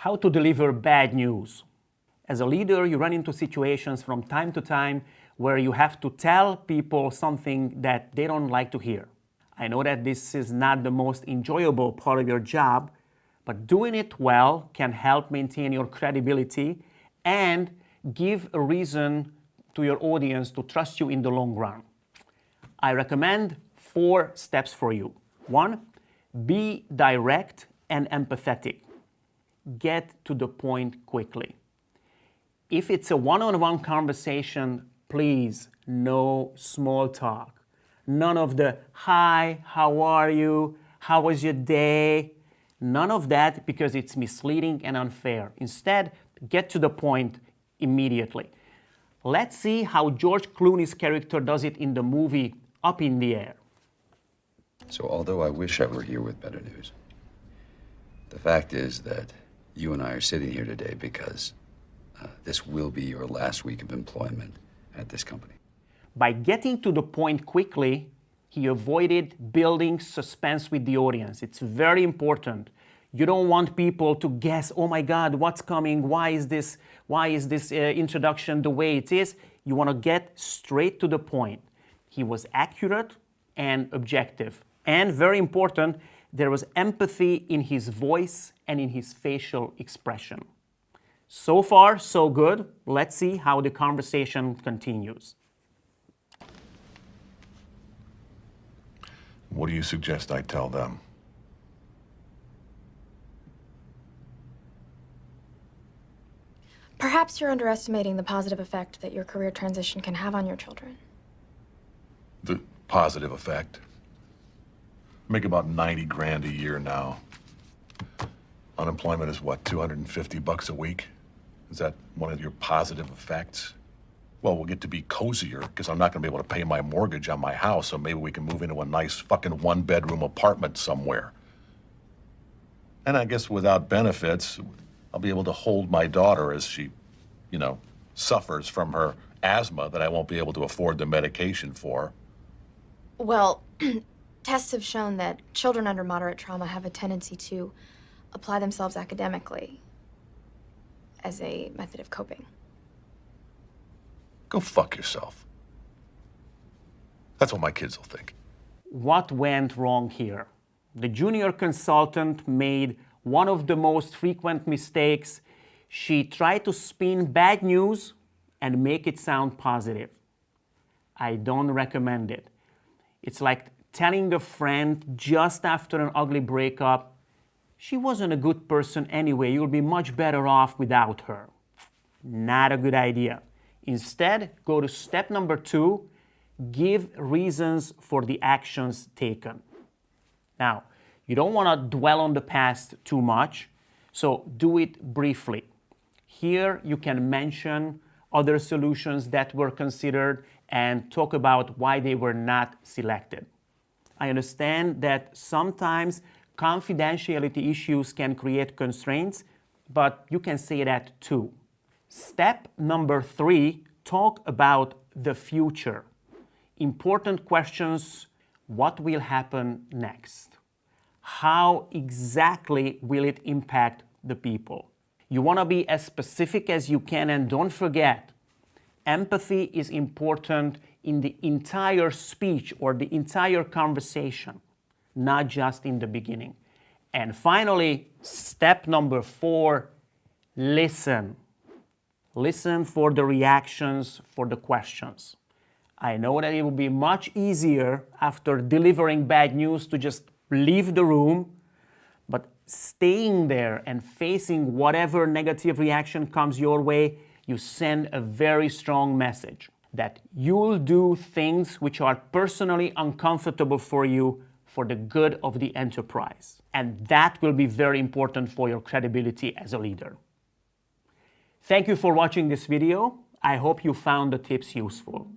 How to deliver bad news. As a leader, you run into situations from time to time where you have to tell people something that they don't like to hear. I know that this is not the most enjoyable part of your job, but doing it well can help maintain your credibility and give a reason to your audience to trust you in the long run. I recommend 4 steps for you. 1, be direct and empathetic. Get to the point quickly. If it's a one-on-one conversation, please, no small talk. None of the, hi, how are you? How was your day? None of that, because it's misleading and unfair. Instead, get to the point immediately. Let's see how George Clooney's character does it in the movie Up in the Air. So although I wish I were here with better news, the fact is that you and I are sitting here today because this will be your last week of employment at this company. By getting to the point quickly, he avoided building suspense with the audience. It's very important. You don't want people to guess, oh my God, what's coming? Why is this introduction the way it is? You want to get straight to the point. He was accurate and objective. And very important, there was empathy in his voice and in his facial expression. So far, so good. Let's see how the conversation continues. What do you suggest I tell them? Perhaps you're underestimating the positive effect that your career transition can have on your children. The positive effect? I make about 90 grand a year now. Unemployment is what, 250 bucks a week? Is that one of your positive effects? Well, we'll get to be cozier because I'm not going to be able to pay my mortgage on my house, so maybe we can move into a nice fucking 1-bedroom apartment somewhere. And I guess without benefits, I'll be able to hold my daughter as she, suffers from her asthma that I won't be able to afford the medication for. Well, tests have shown that children under moderate trauma have a tendency to apply themselves academically as a method of coping. Go fuck yourself. That's what my kids will think. What went wrong here? The junior consultant made one of the most frequent mistakes. She tried to spin bad news and make it sound positive. I don't recommend it. It's like telling a friend just after an ugly breakup, she wasn't a good person anyway, you'll be much better off without her. Not a good idea. Instead, go to step number 2, give reasons for the actions taken. Now, you don't want to dwell on the past too much, so do it briefly. Here, you can mention other solutions that were considered and talk about why they were not selected. I understand that sometimes confidentiality issues can create constraints, but you can say that too. Step number 3, talk about the future. Important questions: what will happen next? How exactly will it impact the people? You want to be as specific as you can, and don't forget, empathy is important in the entire speech or the entire conversation, not just in the beginning. And finally, step number 4, listen. Listen for the reactions, for the questions. I know that it will be much easier after delivering bad news to just leave the room, but staying there and facing whatever negative reaction comes your way, you send a very strong message that you'll do things which are personally uncomfortable for you for the good of the enterprise. And that will be very important for your credibility as a leader. Thank you for watching this video. I hope you found the tips useful.